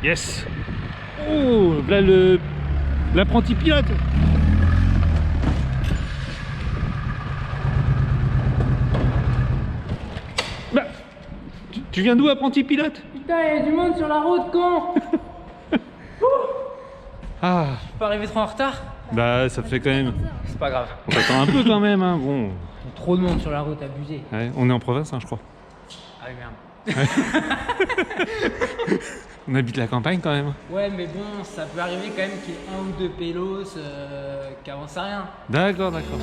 Yes. Oh, là l'apprenti pilote. Bah, tu viens d'où, apprenti pilote? Putain, il y a du monde sur la route, con. Ah, Je suis pas arrivé trop en retard? bah ça fait quand même... C'est pas grave. On t'attend un peu quand même, hein. Bon. Il y a trop de monde sur la route, abusé. Ouais, on est en province, hein, je crois. Ah oui, merde. On habite la campagne quand même. Ouais, mais bon, ça peut arriver quand même qu'il y ait un ou deux pélos qui avancent à rien. D'accord, d'accord.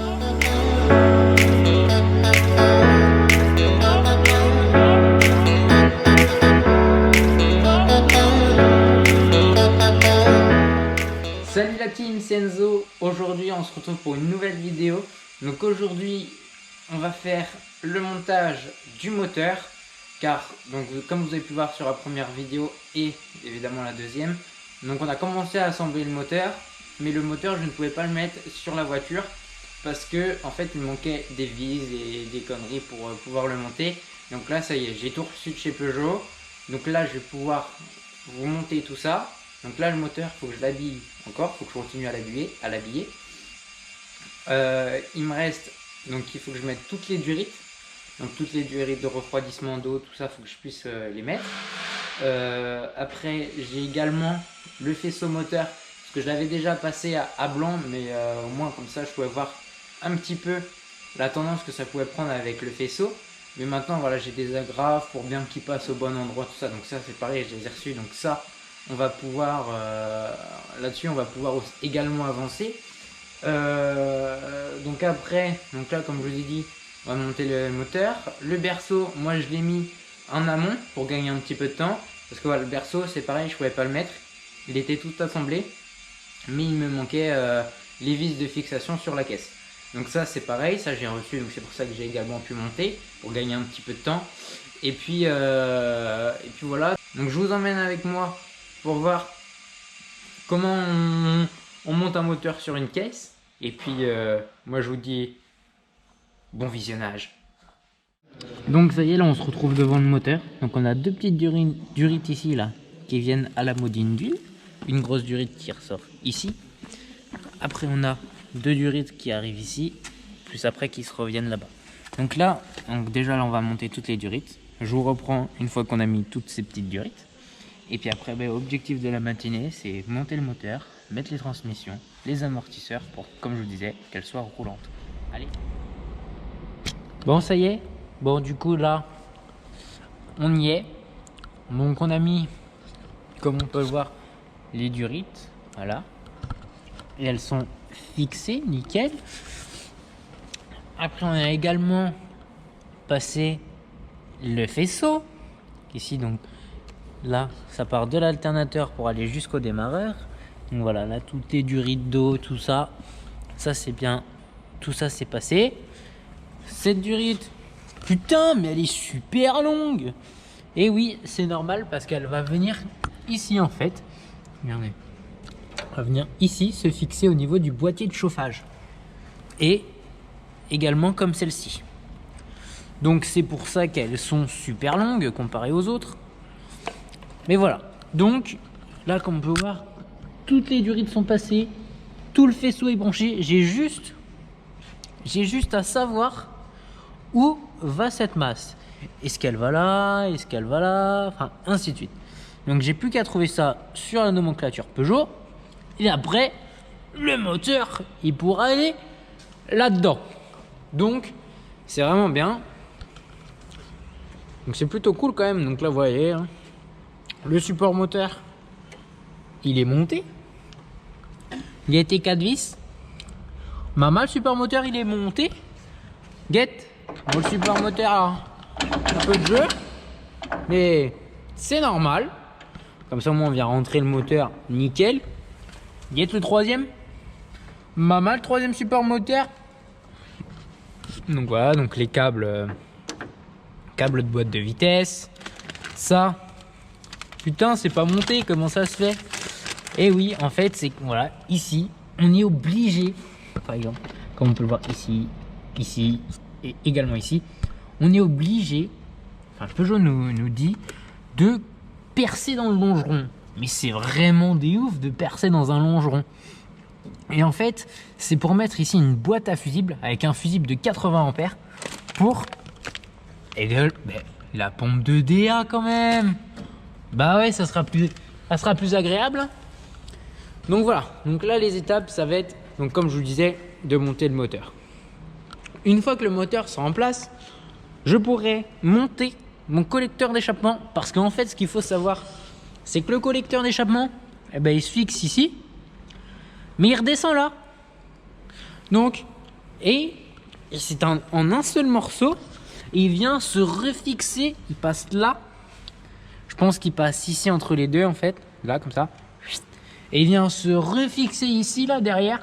Salut la team, c'est Enzo. Aujourd'hui, on se retrouve pour une nouvelle vidéo. Donc aujourd'hui, on va faire le montage du moteur. Car, donc, comme vous avez pu voir sur la première vidéo et évidemment la deuxième, donc on a commencé à assembler le moteur, mais le moteur je ne pouvais pas le mettre sur la voiture parce que en fait il manquait des vis et des conneries pour pouvoir le monter. Donc là ça y est, j'ai tout reçu de chez Peugeot. Donc là je vais pouvoir vous monter tout ça. Donc là le moteur, il faut que je l'habille encore, il faut que je continue à l'habiller. Il me reste, donc il faut que je mette toutes les durites. Donc toutes les durites de refroidissement d'eau, tout ça, il faut que je puisse les mettre. Après, j'ai également le faisceau moteur, parce que je l'avais déjà passé à blanc, mais au moins comme ça, je pouvais voir un petit peu la tendance que ça pouvait prendre avec le faisceau. Mais maintenant, voilà, j'ai des agrafes pour bien qu'il passe au bon endroit, tout ça. Donc ça, c'est pareil, je les ai reçus. Donc ça, on va pouvoir, là-dessus, on va pouvoir également avancer. Donc après, donc là, comme je vous ai dit, on va monter le moteur. Le berceau, moi je l'ai mis en amont pour gagner un petit peu de temps. Parce que voilà, le berceau c'est pareil, je pouvais pas le mettre. Il était tout assemblé. Mais il me manquait les vis de fixation sur la caisse. Donc ça c'est pareil, ça j'ai reçu. Donc c'est pour ça que j'ai également pu monter. Pour gagner un petit peu de temps. Et puis voilà. Donc je vous emmène avec moi pour voir comment on monte un moteur sur une caisse. Et puis moi je vous dis... bon visionnage. Donc ça y est, là on se retrouve devant le moteur. Donc on a deux petites durites ici là qui viennent à la modine d'huile. Une grosse durite qui ressort ici. Après on a deux durites qui arrivent ici. Plus après qui se reviennent là-bas. Donc là, déjà là on va monter toutes les durites. Je vous reprends une fois qu'on a mis toutes ces petites durites. Et puis après, objectif de la matinée, c'est monter le moteur, mettre les transmissions, les amortisseurs pour, comme je vous disais, qu'elles soient roulantes. Allez. Bon ça y est, bon du coup là on y est. Donc on a mis, comme on peut le voir, les durites, voilà. Et elles sont fixées, nickel. Après on a également passé le faisceau. Ici donc, là ça part de l'alternateur pour aller jusqu'au démarreur. Donc voilà, là toutes les durites d'eau, tout ça, ça c'est bien, tout ça c'est passé. Cette durite, putain, mais elle est super longue. Et oui, c'est normal parce qu'elle va venir ici en fait. Regardez. Elle va venir ici se fixer au niveau du boîtier de chauffage. Et également comme celle-ci. Donc c'est pour ça qu'elles sont super longues comparées aux autres. Mais voilà. Donc là, comme on peut voir, toutes les durites sont passées. Tout le faisceau est branché. J'ai juste à savoir où va cette masse. Est-ce qu'elle va là? Est-ce qu'elle va là? Enfin, ainsi de suite. Donc, j'ai plus qu'à trouver ça sur la nomenclature Peugeot. Et après, le moteur, il pourra aller là-dedans. Donc, c'est vraiment bien. Donc, c'est plutôt cool quand même. Donc là, vous voyez, hein, le support moteur, il est monté. Il y a été 4 vis. Maman, le support moteur, il est monté. Guette. Bon, le support moteur, alors, un peu de jeu, mais c'est normal. Comme ça, au moins, on vient rentrer le moteur nickel. Guette le troisième. Maman, le troisième support moteur. Donc voilà, donc les câbles de boîte de vitesse. Ça, putain, c'est pas monté. Comment ça se fait? Et oui, en fait, c'est voilà, ici, on est obligé, par exemple, comme on peut le voir ici, ici et également ici, on est obligé, enfin Peugeot nous dit de percer dans le longeron. mais c'est vraiment des ouf de percer dans un longeron. Et en fait, c'est pour mettre ici une boîte à fusible avec un fusible de 80 ampères pour la pompe de DA quand même. Bah ouais, ça sera plus agréable. Donc voilà, donc là les étapes, ça va être, donc comme je vous disais, de monter le moteur. Une fois que le moteur sera en place, je pourrai monter mon collecteur d'échappement, parce qu'en fait ce qu'il faut savoir, c'est que le collecteur d'échappement, eh ben, il se fixe ici, mais il redescend là. Donc, et c'est en un seul morceau, il vient se refixer, il passe là. Je pense qu'il passe ici entre les deux en fait, là comme ça. Et il vient se refixer ici là derrière,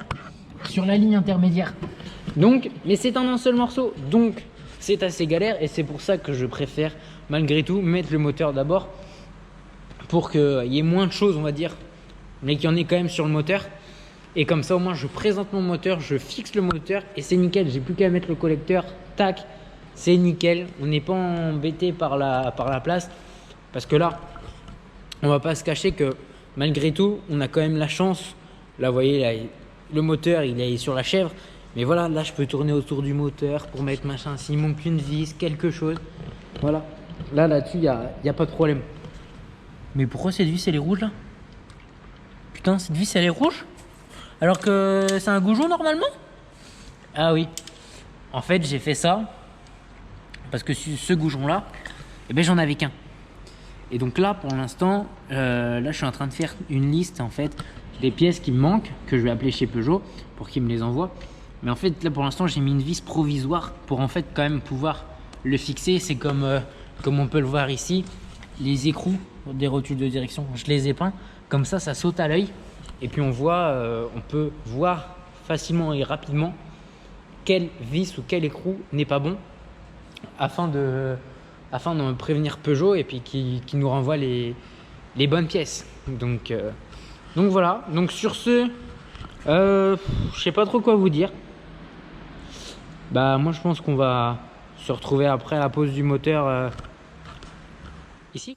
sur la ligne intermédiaire. Donc, mais c'est en un seul morceau, donc c'est assez galère et c'est pour ça que je préfère malgré tout mettre le moteur d'abord pour qu'il y ait moins de choses on va dire, mais qu'il y en ait quand même sur le moteur. Et comme ça au moins je présente mon moteur, je fixe le moteur et c'est nickel, j'ai plus qu'à mettre le collecteur, tac, c'est nickel, on n'est pas embêté par la place. Parce que là, on va pas se cacher que malgré tout, on a quand même la chance. Là, vous voyez, là, le moteur, il est sur la chèvre. Mais voilà, là, je peux tourner autour du moteur pour mettre machin. S'il manque une vis, quelque chose. Voilà. Là-dessus, il n'y a pas de problème. Mais pourquoi cette vis, elle est rouge, là? Putain, cette vis, elle est rouge? Alors que c'est un goujon, normalement? Ah oui. En fait, j'ai fait ça. Parce que ce goujon-là, eh ben, j'en avais qu'un. Et donc là, pour l'instant, là, je suis en train de faire une liste en fait des pièces qui me manquent, que je vais appeler chez Peugeot pour qu'ils me les envoient. Mais en fait, là, pour l'instant, j'ai mis une vis provisoire pour en fait quand même pouvoir le fixer. C'est comme on peut le voir ici, les écrous des rotules de direction. Je les ai peints comme ça saute à l'œil. Et puis on peut voir facilement et rapidement quelle vis ou quel écrou n'est pas bon afin de prévenir Peugeot et puis qui nous renvoie les bonnes pièces. Donc voilà. Donc sur ce, je sais pas trop quoi vous dire. Bah moi je pense qu'on va se retrouver après la pause du moteur ici.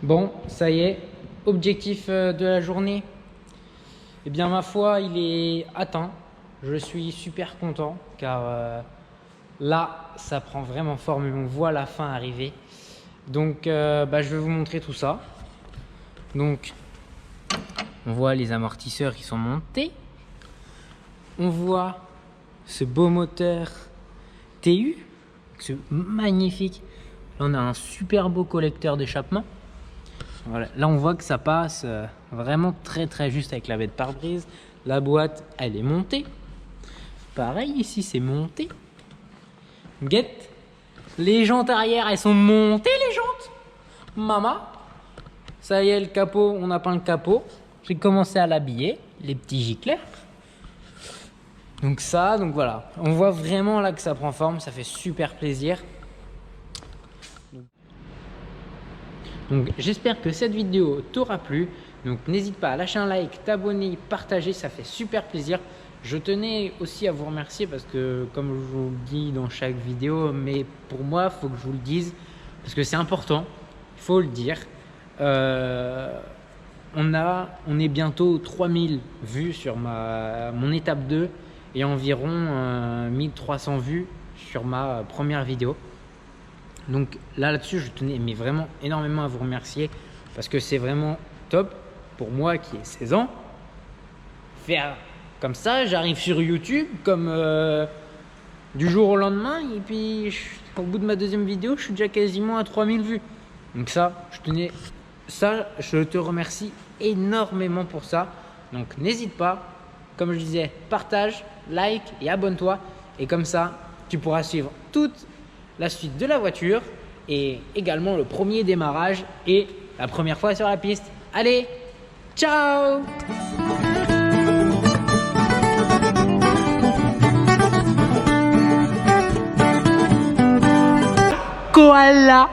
Bon, ça y est, objectif de la journée. Eh bien, ma foi, il est atteint. Je suis super content car là, ça prend vraiment forme et on voit la fin arriver. Donc, je vais vous montrer tout ça. Donc, on voit les amortisseurs qui sont montés. On voit ce beau moteur TU, ce magnifique. Là, on a un super beau collecteur d'échappement. Voilà. Là, on voit que ça passe vraiment très très juste avec la baie de pare-brise. La boîte, elle est montée. Pareil, ici, c'est monté. Guette. Les jantes arrière, elles sont montées, les jantes. Maman. Ça y est, le capot, on a peint le capot. J'ai commencé à l'habiller, les petits gicleurs. Donc voilà. On voit vraiment là que ça prend forme, ça fait super plaisir. Donc j'espère que cette vidéo t'aura plu. Donc n'hésite pas à lâcher un like, t'abonner, partager, ça fait super plaisir. Je tenais aussi à vous remercier parce que comme je vous le dis dans chaque vidéo, mais pour moi, il faut que je vous le dise parce que c'est important, il faut le dire. On est bientôt 3000 vues sur mon étape 2 et environ 1300 vues sur ma première vidéo. Donc là-dessus, je tenais mais vraiment énormément à vous remercier parce que c'est vraiment top pour moi qui ai 16 ans. Faire comme ça, j'arrive sur YouTube comme du jour au lendemain et puis au bout de ma deuxième vidéo, je suis déjà quasiment à 3000 vues. Donc je te remercie énormément pour ça. Donc n'hésite pas, comme je disais, partage, like et abonne-toi. Et comme ça, tu pourras suivre toutes la suite de la voiture et également le premier démarrage et la première fois sur la piste. Allez, ciao! Koala